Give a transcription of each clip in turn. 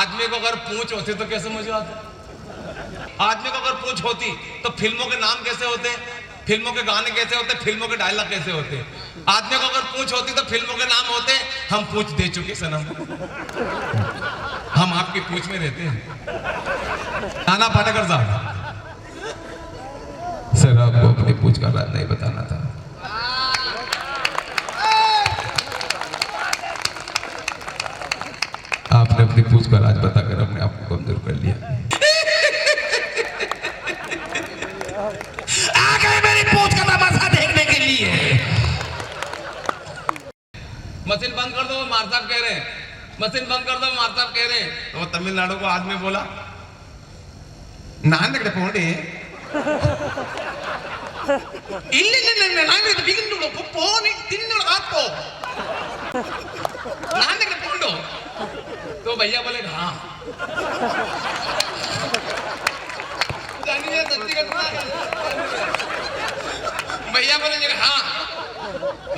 आदमी को अगर पूंछ होती तो कैसे मजा आता? आदमी को अगर पूंछ होती तो फिल्मों के नाम कैसे होते, फिल्मों के गाने कैसे होते, फिल्मों के डायलॉग कैसे होते? आदमी को अगर पूंछ होती तो फिल्मों के नाम होते, हम पूंछ दे चुके सनम, हम आपकी पूंछ में रहते हैं। नाना पाटेकर साहब, सर आपको अपनी पूंछ का राज नहीं बताना था। आपने अपनी पूंछ का राज बताकर अपने आप को कमजोर कर लिया। आ गए मेरी पूंछ का तमाशा देखने के लिए। मशीन बंद कर दो, मार साहब कह रहे हैं, मशीन बंद कर दो, मार साहब कह रहे हैं। तो तमिलनाडु को आदमी बोला, नान देखते पोंडे ಇಲ್ಲ ನಾನು ಬಿಗಿಂಡು ಫೋನ್ ತಿನ್ನೋಳು ಹಾಕೋ ನಾನು देखते पोंडो। तो भैया बोले हाँ, जानिए सच्ची घटना है। भैया बोले हाँ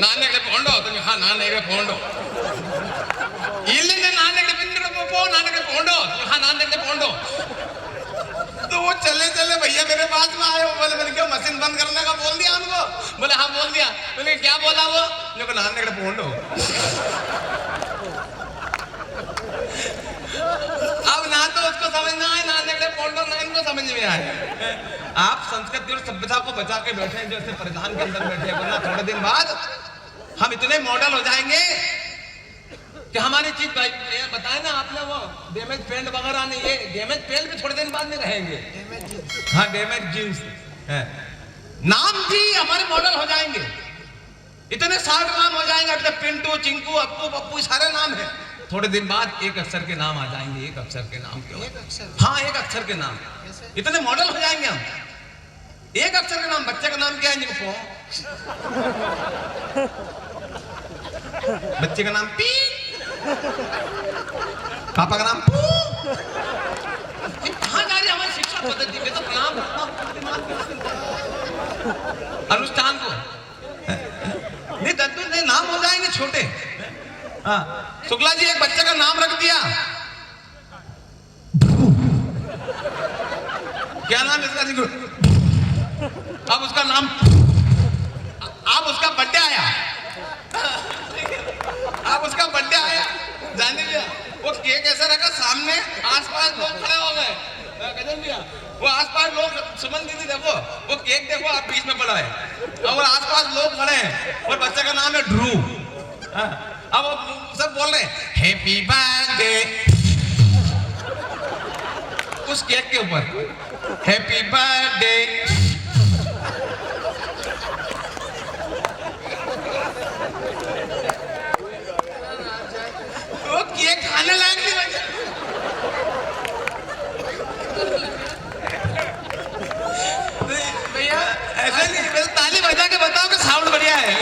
नाने के पोंडो, तो हाँ नाने के पोंडो इल्ले नाने के बिंदु पो नाने के पोंडो, हाँ नाने के पोंडो। तो वो चले चले भैया मेरे पास में आए, बोले मैंने क्या मशीन बंद करने का बोल दिया उनको? बोले हाँ बोल दिया। मैंने क्या बोला वो? जो नाने के पोंडो। अब ना तो उसको समझ ना आए, ना नेगड़े पोंडो ना इनको समझ में आए। आप संस्कृति और सभ्यता को बचा के बैठे हैं जैसे परिधान के अंदर बैठे हैं, वरना थोड़े दिन बाद हम इतने मॉडल हो जाएंगे कि हमारी चीज बताए ना आपने, वो डैमेज पेंट वगैरह नहीं, ये डैमेज पेंट भी थोड़े दिन बाद नहीं रहेंगे। हाँ डैमेज जींस नाम भी हमारे मॉडल हो जाएंगे, इतने सारे नाम हो जाएंगे। अब तक पिंटू, चिंकू, अप्पू, पप्पू सारे नाम है, थोड़े दिन बाद एक अक्षर के नाम आ जाएंगे। एक अक्षर के नाम क्यों? हाँ एक अक्षर के नाम, इतने मॉडल हो जाएंगे हम। एक अक्षर के नाम, बच्चे का नाम क्या है? जिनको बच्चे का नाम पी, पापा का नाम पू। कहाँ जा रही है हमारी शिक्षा पद्धति में? तो प्रणाम अनुष्ठान को नहीं, दद्दू नहीं, नाम हो जाएंगे छोटे। हाँ शुक्ला जी एक बच्चे का नाम रख दिया, क्या नाम इसका? अब उसका नाम, अब उसका बर्थडे आया, अब उसका बर्थडे आया, जाने लिया वो केक ऐसा रखा सामने, आसपास लोग खड़े हो गए, वो आसपास लोग सुमन दीदी देखो, वो केक देखो आप बीच में पड़ा है और आसपास लोग खड़े हैं और बच्चे का नाम है ध्रुव। अब सब बोल रहे हैं हैप्पी बर्थडे उस केक के ऊपर, हैप्पी बर्थडे। वो केक खाने लायक नहीं बचा। भैया ऐसे नहीं, ताली बजा के बताओ कि साउंड बढ़िया है।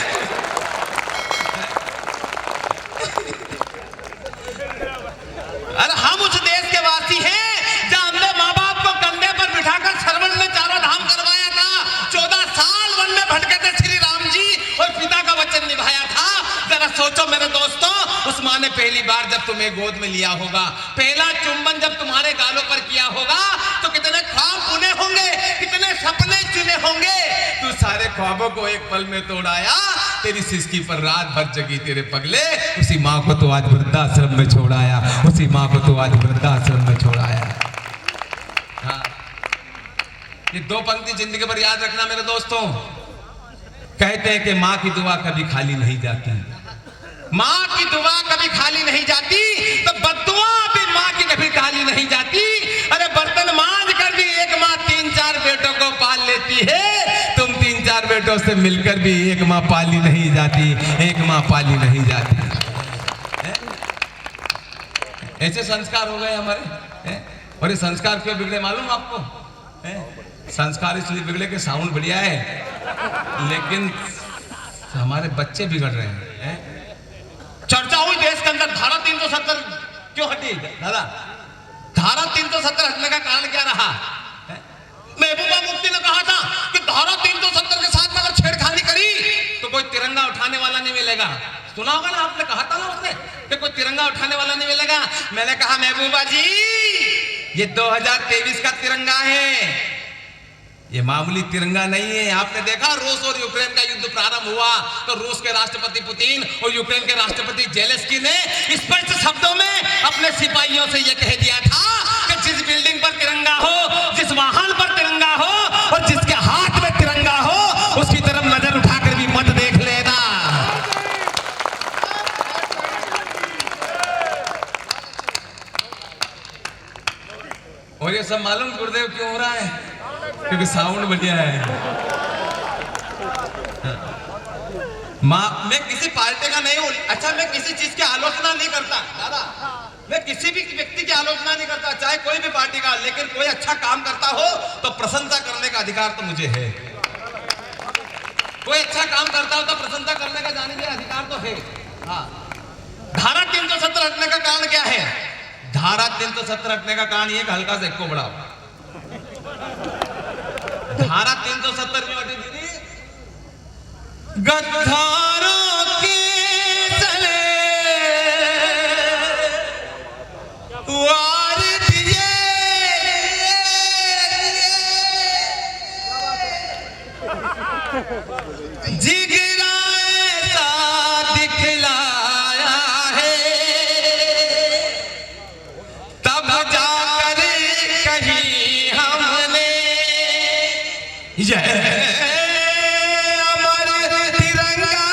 अरे हम उस देश के वासी हैं जहां हमने माँ बाप को कंधे पर बिठाकर श्रवण में चारों धाम करवाया था। 14 साल वन में भटके थे श्री राम जी और पिता का वचन निभाया था। जरा सोचो मेरे दोस्तों, उस माँ ने पहली बार जब तुम्हें गोद में लिया होगा, पहला चुंबन जब तुम्हारे गालों पर किया होगा, तो कितने ख्वाब बुने होंगे, कितने सपने चुने होंगे। तू सारे ख्वाबों को एक पल में तोड़ाया, तेरी सिसकी पर रात भर जगी तेरे पगले। उसी माँ को तो आज वृद्धाश्रम में छोड़ाया, उसी माँ को तो आज वृद्धाश्रम में छोड़ाया। हाँ ये दो पंक्ति जिंदगी पर याद रखना मेरे दोस्तों। कहते हैं कि माँ की दुआ कभी खाली नहीं जाती, माँ की दुआ कभी खाली नहीं जाती, तो बद्दुआ भी माँ की कभी खाली नहीं जाती। अरे बर्तन मांज कर भी एक माँ 3-4 बेटों को पाल लेती है, तुम 3-4 बेटों से मिलकर भी एक माँ पाली नहीं जाती, एक माँ पाली नहीं जाती। ऐसे संस्कार हो गए हमारे। और ये संस्कार क्यों बिगड़े मालूम आपको? संस्कार इसलिए बिगड़े कि साउंड बढ़िया है, लेकिन हमारे बच्चे बिगड़ रहे हैं। चर्चा हुई देश के अंदर धारा 370 क्यों हटी दादा? धारा 370 हटने का कारण क्या रहा? महबूबा मुफ्ती ने कहा था कि धारा 370 के साथ में अगर छेड़खानी करी तो कोई तिरंगा उठाने वाला नहीं मिलेगा। सुना होगा ना आपने, कहा था ना उसने कि कोई तिरंगा उठाने वाला नहीं मिलेगा। मैंने कहा महबूबा जी ये 2023 का तिरंगा है, ये मामूली तिरंगा नहीं है। आपने देखा रूस और यूक्रेन का युद्ध प्रारंभ हुआ तो रूस के राष्ट्रपति पुतिन और यूक्रेन के राष्ट्रपति जेलेंस्की ने स्पष्ट शब्दों में अपने सिपाहियों से यह कह दिया था कि जिस बिल्डिंग पर तिरंगा हो, जिस वाहन पर तिरंगा हो और जिसके हाथ में तिरंगा हो उसकी तरफ नजर उठाकर भी मत देख लेना। और ये सब मालूम गुरुदेव क्यों हो रहा है? क्योंकि साउंड बढ़िया है। मैं किसी पार्टी का नहीं हूं। अच्छा, मैं किसी चीज की आलोचना नहीं करता दादा, मैं किसी भी व्यक्ति की आलोचना नहीं करता, चाहे कोई भी पार्टी का, लेकिन कोई अच्छा काम करता हो तो प्रशंसा करने का अधिकार तो मुझे है। कोई अच्छा काम करता हो तो प्रशंसा करने का जाने का अधिकार तो है। हाँ, धारा 370 हटने का कारण क्या है? धारा 370 हटने का कारण ये हल्का से को बढ़ाओ। धारा 370 में हटी दीदी, गद्दारों के चले वार दिए, जिगरा ऐसा दिखलाया है, तब जाकर कहीं हमने अमर तिरंगा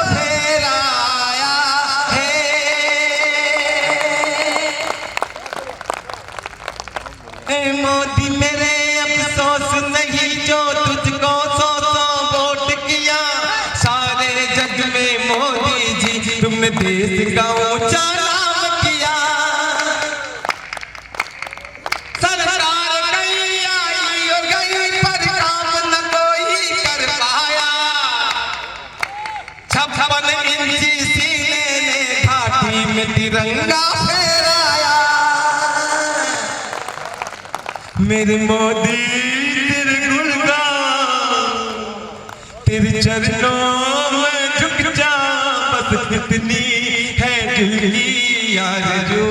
फहराया है। ए मोदी मेरे अफसोस नहीं जो तुझको 100 वोट किया, सारे जग में मोदी जी तुमने देश का ऊंचा नाम किया। सरकार कहीं आई और गई पर काम न कोई कर पाया, 56 इंची सीने ने घाटी में तिरंगा फहराया। मेरे मोदी तेरे गुणगान, तेरे चरणों में झुक जा, बस इतनी है दिल की आरज़ू।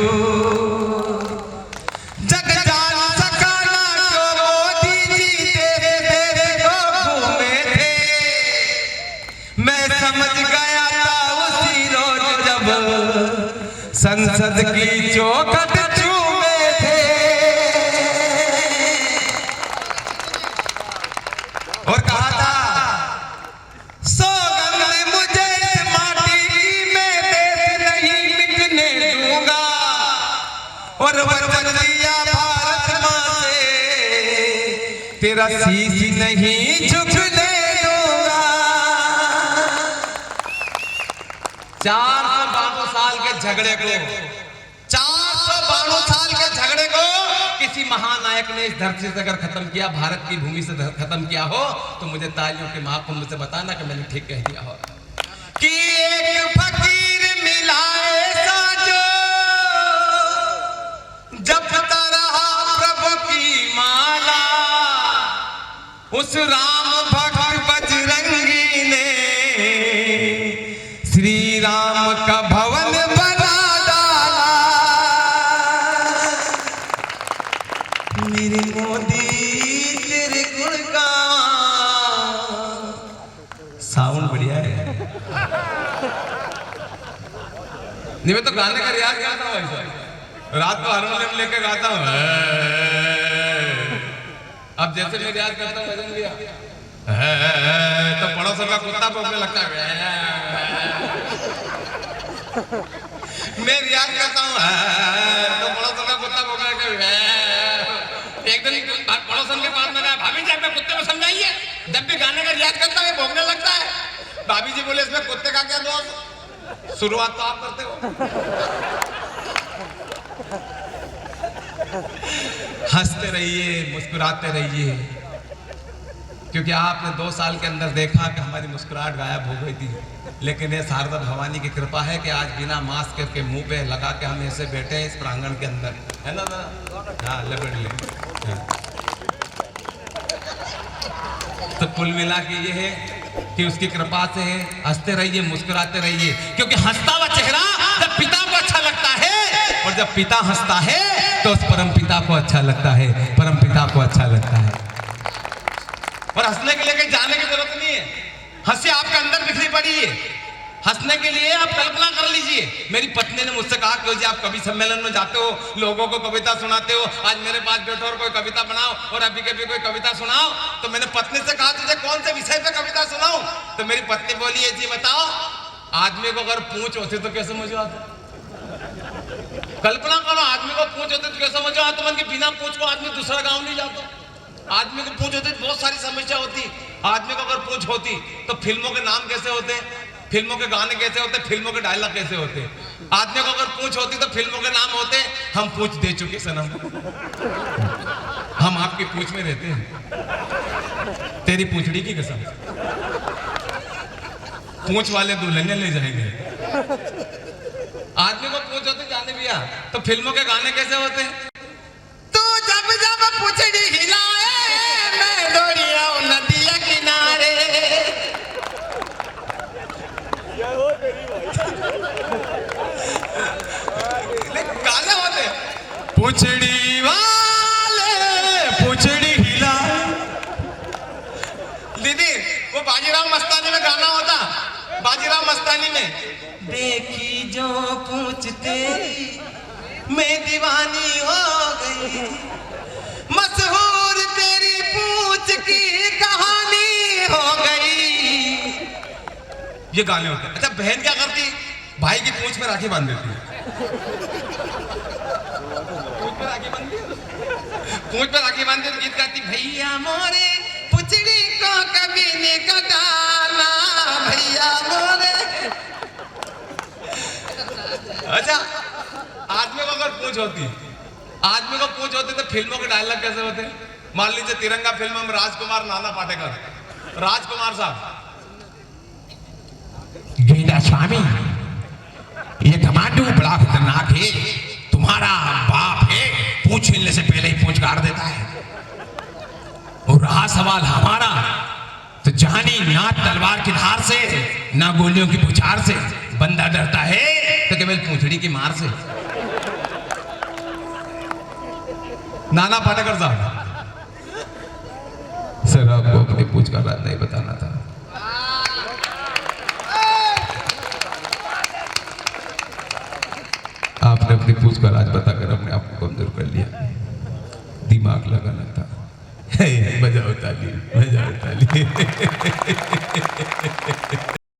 जग जान सका ना जो मोदी जी तेरे देश को घूमे थे, मैं समझ गया था उसी रोज जब संसद की चौखट चूमे थे। और कहा था सौगंध मुझे इस माटी की, मैं देश नहीं मिटने दूंगा, और वचन दिया भारत मां से तेरा शीश नहीं झुकने दूंगा। 492 साल के झगड़े को, 492 साल के झगड़े को किसी महानायक ने इस धरती से अगर खत्म किया, भारत की भूमि से खत्म किया हो, तो मुझे तालियों के महाकुंभ से बताना कि मैंने ठीक कह दिया हो। कि एक फकीर मिला ऐसा जो जपता रहा प्रभु की माला, उस राम भक्त बजरंगी ने श्री राम का भवन बना डाला। मेरे मोदी तेरे गुण का साउंड बढ़िया है। नहीं, मैं तो गाने का रियाज गाता हूँ ऐसा, रात को हारमोनियम लेकर गाता हूँ। अब जैसे मैं रियाज करता हूँ भजन लिया तो पड़ोसन का कुत्ता भौंकने लगता है। मैं रियाज करता हूँ तो पड़ोसन का कुत्ता भौंकने लगता है। एक दिन पड़ोसन के पास में गया, भाभी जी अपने कुत्ते को समझाइए, जब भी गाने का रियाज करता है भौंकने लगता है। भाभी जी बोले इसमें कुत्ते का क्या दोष, शुरुआत तो आप करते हो। हंसते रहिए, मुस्कुराते रहिए, क्योंकि आपने 2 साल के अंदर देखा कि हमारी मुस्कुराहट गायब हो गई थी, लेकिन ये शारदा भवानी की कृपा है कि आज बिना मास्क के मुंह पे लगा के हम ऐसे बैठे हैं इस प्रांगण के अंदर, है ना? हाँ, लपेट ले। तो कुल मिला के ये है कि उसकी कृपा से हंसते रहिए, मुस्कुराते रहिए, क्योंकि हंसता हुआ चेहरा जब पिता को अच्छा लगता है, और जब पिता हंसता है तो उस परम पिता को अच्छा लगता है, परम पिता को अच्छा लगता है। और हंसने के लिए कहीं जाने की जरूरत नहीं है, हंसी आपके अंदर बिखरी पड़ी है। हंसने के लिए आप कल्पना कर लीजिए, मेरी पत्नी ने मुझसे कहा कि जी आप कवि सम्मेलन में जाते हो, लोगों को कविता सुनाते हो, आज मेरे पास बैठो और कोई कविता बनाओ और अभी कभी कोई कविता सुनाओ। तो मैंने पत्नी से कहा तुझे कौन से विषय पे कविता सुनाऊं? तो मेरी पत्नी बोली जी बताओ, आदमी को अगर पूंछ होती तो कैसे मुझे आता? कल्पना करो, आदमी को पूंछ होती तो कैसे मुझे आता? मन की बिना पूंछ को आदमी दूसरा गाँव नहीं जाता। आदमी को पूंछ होती तो बहुत सारी समस्या होती। आदमी को अगर पूंछ होती तो फिल्मों के नाम कैसे होते, फिल्मों के गाने कैसे होते, फिल्मों के डायलॉग कैसे होते? आदमी को अगर पूंछ होती तो फिल्मों के नाम होते, हम पूंछ दे चुके सनम, हम आपकी पूंछ में रहते हैं, तेरी पूंछड़ी की कसम, पूंछ वाले दुल्हनिया ले जाएंगे। आदमी को पूंछ होती जाने भैया, तो फिल्मों के गाने कैसे होते? तू जब जब पूंछड़ी हिलाए मैं दौड़िया नदिया किनारे। गाने होते पूंछड़ी वाले पूंछड़ी हिला। दीदी वो बाजीराव मस्तानी में गाना होता, बाजीराव मस्तानी में देखी जो पूंछ तेरी मैं दीवानी हो गई, मशहूर तेरी पूंछ की कहानी हो गई। ये गाने होते हैं। अच्छा बहन क्या करती? भाई की पूंछ में राखी बांध देती है। पूंछ पे राखी बांधती, पूंछ पे राखी बांधती तो गीत गाती, भैया मोरे पुछड़ी को कभी नहीं कटाना, भैया मोरे। अच्छा आदमी को अगर पूंछ होती, आदमी को पूंछ होती तो फिल्मों के डायलॉग कैसे होते? मान लीजिए तिरंगा फिल्म में राजकुमार नाना पाटेकर, राजकुमार साहब, गेंदा स्वामी ये टमाटो बड़ा खतरनाक है, तुम्हारा बाप है पूंछ हिलने से पहले ही पूंछ काट देता है, और रहा सवाल हमारा तो जानी ना तलवार की धार से ना गोलियों की पुचार से, बंदा डरता है तो केवल पूंछड़ी की मार से। नाना पाटेकर साहब, सर आपको अपनी पूंछ का राज नहीं बताना था। आपने अपनी पूंछ का राज बताकर अपने आप को कमजोर कर लिया, दिमाग लगाना था। बजाओ ताली, बजाओ ताली।